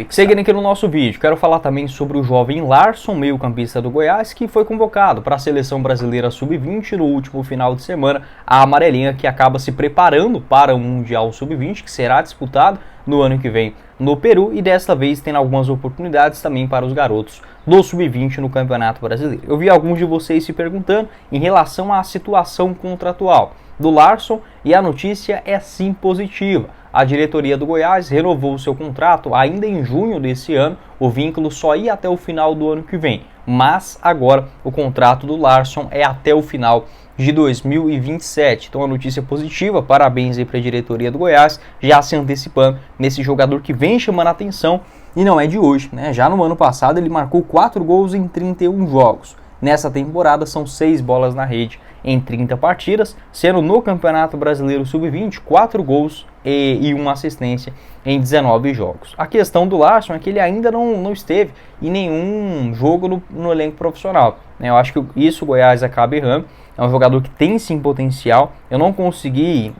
Seguindo aqui no nosso vídeo, quero falar também sobre o jovem Larson, meio-campista do Goiás, que foi convocado para a Seleção Brasileira Sub-20 no último final de semana. A amarelinha que acaba se preparando para o Mundial Sub-20, que será disputado no ano que vem no Peru, e desta vez tem algumas oportunidades também para os garotos do Sub-20 no Campeonato Brasileiro. Eu vi alguns de vocês se perguntando em relação à situação contratual do Larson, e a notícia é sim positiva. A diretoria do Goiás renovou seu contrato ainda em junho desse ano. O vínculo só ia até o final do ano que vem, mas agora o contrato do Larson é até o final de 2027. Então a notícia positiva, parabéns aí para a diretoria do Goiás, já se antecipando nesse jogador que vem chamando a atenção e não é de hoje, né? Já no ano passado ele marcou 4 gols em 31 jogos. Nessa temporada são 6 bolas na rede em 30 partidas, sendo no Campeonato Brasileiro Sub-20 4 gols e 1 assistência em 19 jogos. A questão do Larson é que ele ainda não esteve em nenhum jogo no elenco profissional, né? Eu acho que isso o Goiás acaba errando. É um jogador que tem sim potencial. Eu não consegui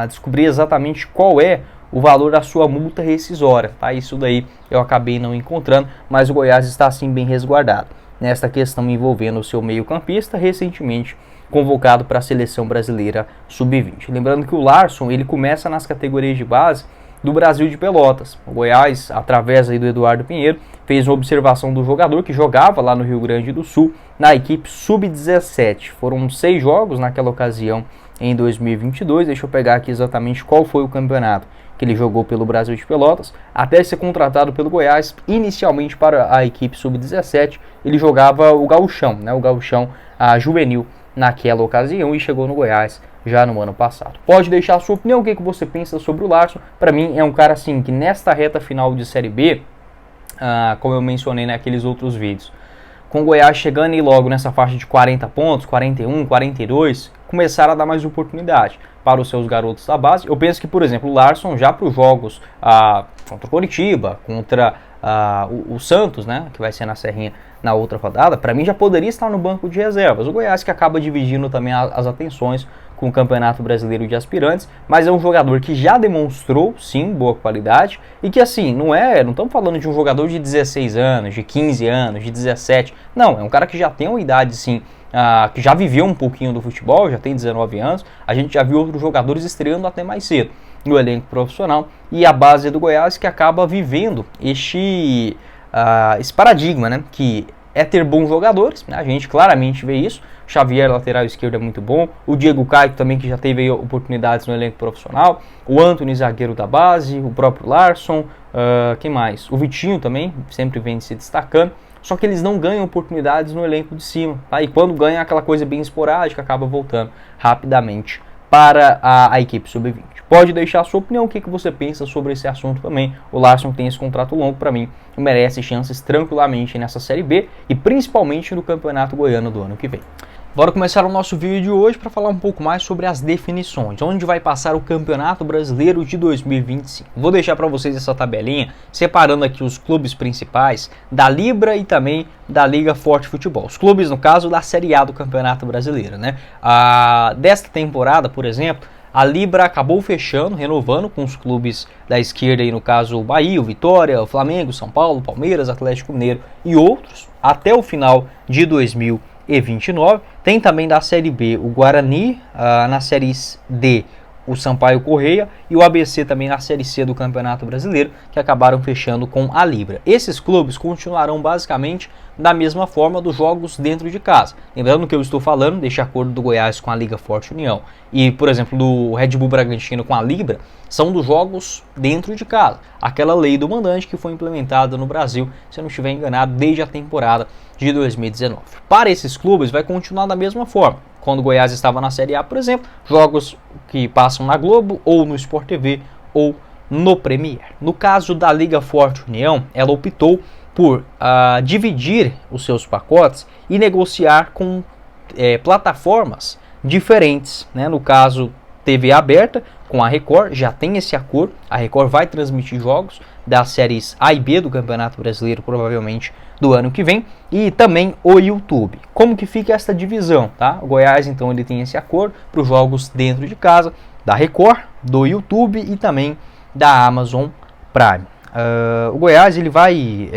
descobrir exatamente qual é o valor da sua multa rescisória, tá? Isso daí eu acabei não encontrando, mas o Goiás está sim bem resguardado nesta questão envolvendo o seu meio-campista, recentemente convocado para a Seleção Brasileira Sub-20. Lembrando que o Larson ele começa nas categorias de base do Brasil de Pelotas. O Goiás, através aí do Eduardo Pinheiro, fez uma observação do jogador que jogava lá no Rio Grande do Sul na equipe Sub-17. Foram 6 jogos naquela ocasião em 2022. Deixa eu pegar aqui exatamente qual foi o campeonato que ele jogou pelo Brasil de Pelotas, até ser contratado pelo Goiás. Inicialmente para a equipe Sub-17, ele jogava o gauchão, né, o gauchão juvenil naquela ocasião, e chegou no Goiás já no ano passado. Pode deixar a sua opinião, o que você pensa sobre o Larson. Para mim é um cara assim que nesta reta final de Série B, como eu mencionei naqueles outros vídeos, com o Goiás chegando aí logo nessa faixa de 40 pontos, 41, 42, começaram a dar mais oportunidade para os seus garotos da base. Eu penso que, por exemplo, o Larson já para os jogos contra o Coritiba, contra o Santos, né, que vai ser na Serrinha na outra rodada, para mim já poderia estar no banco de reservas. O Goiás que acaba dividindo também as atenções com o Campeonato Brasileiro de Aspirantes, mas é um jogador que já demonstrou, sim, boa qualidade, e que assim, não estamos falando de um jogador de 16 anos, de 15 anos, de 17, não, é um cara que já tem uma idade, sim, que já viveu um pouquinho do futebol, já tem 19 anos, a gente já viu outros jogadores estreando até mais cedo no elenco profissional, e a base do Goiás que acaba vivendo esse paradigma, né, que é ter bons jogadores, né? A gente claramente vê isso. O Xavier, lateral esquerdo, é muito bom. O Diego Caio também, que já teve oportunidades no elenco profissional. O Antony, zagueiro da base. O próprio Larson. Quem mais? O Vitinho também, sempre vem se destacando. Só que eles não ganham oportunidades no elenco de cima, tá? E quando ganha, aquela coisa bem esporádica, acaba voltando rapidamente para a equipe Sub-20. Pode deixar a sua opinião, o que você pensa sobre esse assunto também. O Larson tem esse contrato longo, para mim, e merece chances tranquilamente nessa Série B e principalmente no Campeonato Goiano do ano que vem. Bora começar o nosso vídeo de hoje para falar um pouco mais sobre as definições, onde vai passar o Campeonato Brasileiro de 2025. Vou deixar para vocês essa tabelinha, separando aqui os clubes principais da Libra e também da Liga Forte Futebol. Os clubes, no caso, da Série A do Campeonato Brasileiro, né? Desta temporada, por exemplo, a Libra acabou fechando, renovando com os clubes da esquerda, aí no caso o Bahia, o Vitória, o Flamengo, São Paulo, Palmeiras, Atlético Mineiro e outros, até o final de 2029. Tem também da Série B o Guarani, na Série D o Sampaio Correia e o ABC também na Série C do Campeonato Brasileiro, que acabaram fechando com a Libra. Esses clubes continuarão basicamente da mesma forma dos jogos dentro de casa. Lembrando que eu estou falando deste acordo do Goiás com a Liga Forte União e, por exemplo, do Red Bull Bragantino com a Libra, são dos jogos dentro de casa. Aquela lei do mandante que foi implementada no Brasil, se eu não estiver enganado, desde a temporada de 2019. Para esses clubes vai continuar da mesma forma. Quando o Goiás estava na Série A, por exemplo, jogos que passam na Globo, ou no Sport TV, ou no Premier. No caso da Liga Forte União, ela optou por dividir os seus pacotes e negociar com plataformas diferentes, né? No caso, TV aberta com a Record, já tem esse acordo. A Record vai transmitir jogos das séries A e B do Campeonato Brasileiro, provavelmente do ano que vem, e também o YouTube. Como que fica essa divisão, tá? O Goiás, então, ele tem esse acordo para os jogos dentro de casa, da Record, do YouTube e também da Amazon Prime. O Goiás ele vai,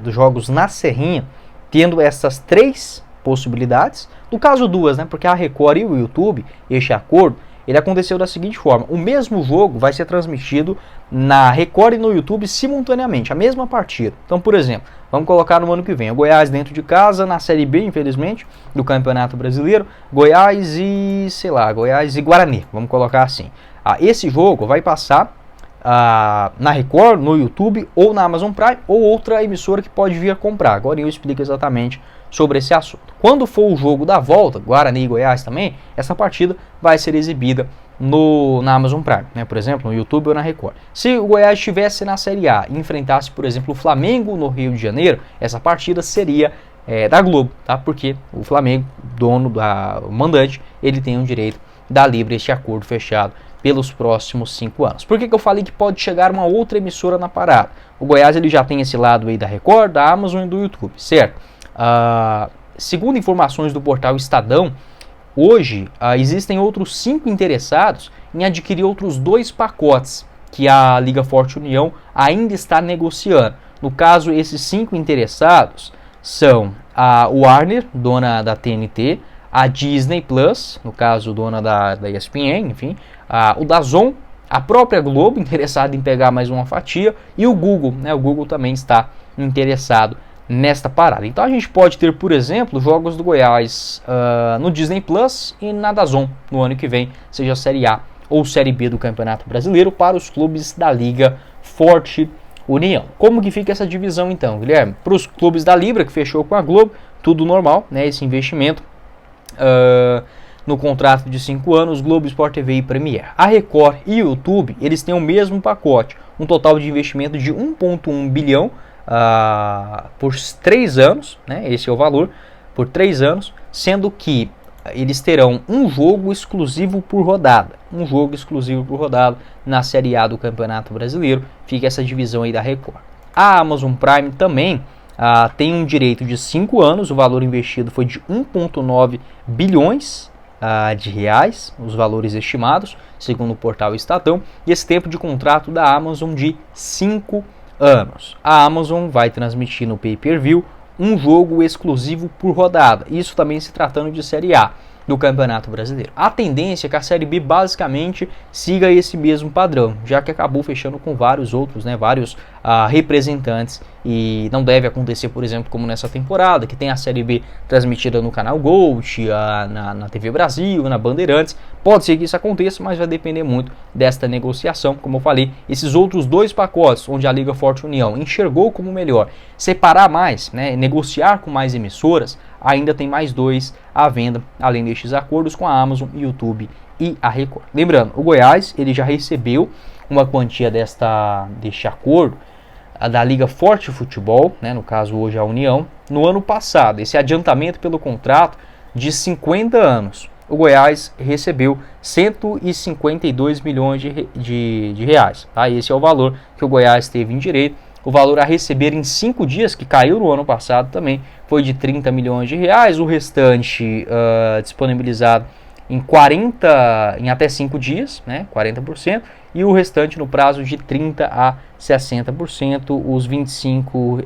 dos jogos na Serrinha, tendo essas 3 possibilidades. No caso, 2, né? Porque a Record e o YouTube, este acordo, ele aconteceu da seguinte forma: o mesmo jogo vai ser transmitido na Record e no YouTube simultaneamente, a mesma partida. Então, por exemplo, vamos colocar no ano que vem o Goiás dentro de casa, na Série B, infelizmente, do Campeonato Brasileiro, Goiás e, sei lá, Goiás e Guarani, vamos colocar assim. Esse jogo vai passar na Record, no YouTube ou na Amazon Prime ou outra emissora que pode vir a comprar. Agora eu explico exatamente sobre esse assunto. Quando for o jogo da volta, Guarani e Goiás também, essa partida vai ser exibida na Amazon Prime, né? Por exemplo, no YouTube ou na Record. Se o Goiás estivesse na Série A e enfrentasse, por exemplo, o Flamengo no Rio de Janeiro, essa partida seria da Globo, tá? Porque o Flamengo, o mandante, ele tem o direito da livre este acordo fechado pelos próximos 5 anos. Por que eu falei que pode chegar uma outra emissora na parada? O Goiás ele já tem esse lado aí da Record, da Amazon e do YouTube, certo? Segundo informações do portal Estadão, hoje existem outros 5 interessados em adquirir outros 2 pacotes que a Liga Forte União ainda está negociando. No caso, esses 5 interessados são a Warner, dona da TNT, a Disney Plus, no caso dona da ESPN, enfim, o DAZN, a própria Globo, interessada em pegar mais uma fatia, e o Google, né? O Google também está interessado nesta parada. Então a gente pode ter, por exemplo, jogos do Goiás no Disney Plus e na DAZN no ano que vem, seja Série A ou Série B do Campeonato Brasileiro, para os clubes da Liga Forte União. Como que fica essa divisão então, Guilherme? Para os clubes da Libra, que fechou com a Globo, tudo normal, né? Esse investimento no contrato de 5 anos, Globo, Sport TV e Premiere. A Record e o YouTube, eles têm o mesmo pacote, um total de investimento de 1,1 bilhão por 3 anos, né? Esse é o valor, por 3 anos, sendo que eles terão um jogo exclusivo por rodada. Um jogo exclusivo por rodada na Série A do Campeonato Brasileiro. Fica essa divisão aí da Record. A Amazon Prime também tem um direito de 5 anos. O valor investido foi de 1,9 bilhões de reais, os valores estimados, segundo o portal Estadão. E esse tempo de contrato da Amazon de 5 anos. A Amazon vai transmitir no pay-per-view um jogo exclusivo por rodada, isso também se tratando de Série A do Campeonato Brasileiro. A tendência é que a Série B basicamente siga esse mesmo padrão, já que acabou fechando com vários outros, né, vários representantes, e não deve acontecer, por exemplo, como nessa temporada, que tem a Série B transmitida no canal Gold, na TV Brasil, na Bandeirantes. Pode ser que isso aconteça, mas vai depender muito desta negociação. Como eu falei, esses outros 2 pacotes, onde a Liga Forte União enxergou como melhor separar mais, né, negociar com mais emissoras, ainda tem mais 2 à venda, além destes acordos com a Amazon, YouTube e a Record. Lembrando, o Goiás ele já recebeu uma quantia deste acordo da Liga Forte Futebol, né, no caso hoje a União, no ano passado. Esse adiantamento pelo contrato de 50 anos. O Goiás recebeu 152 milhões de reais. Tá? Esse é o valor que o Goiás teve em direito. O valor a receber em 5 dias, que caiu no ano passado também, foi de 30 milhões de reais. O restante disponibilizado em até 5 dias, né, 40%, e o restante no prazo de 30 a 60%, os 25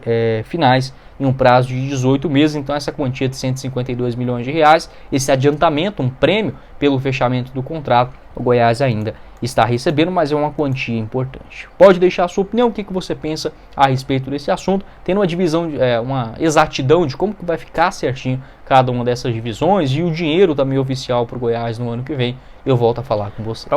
finais em um prazo de 18 meses. Então essa quantia de 152 milhões de reais, esse adiantamento, um prêmio pelo fechamento do contrato, o Goiás ainda está recebendo, mas é uma quantia importante. Pode deixar a sua opinião, o que você pensa a respeito desse assunto, tendo uma divisão, uma exatidão de como que vai ficar certinho cada uma dessas divisões, e o dinheiro também oficial para o Goiás no ano que vem. Eu volto a falar com você.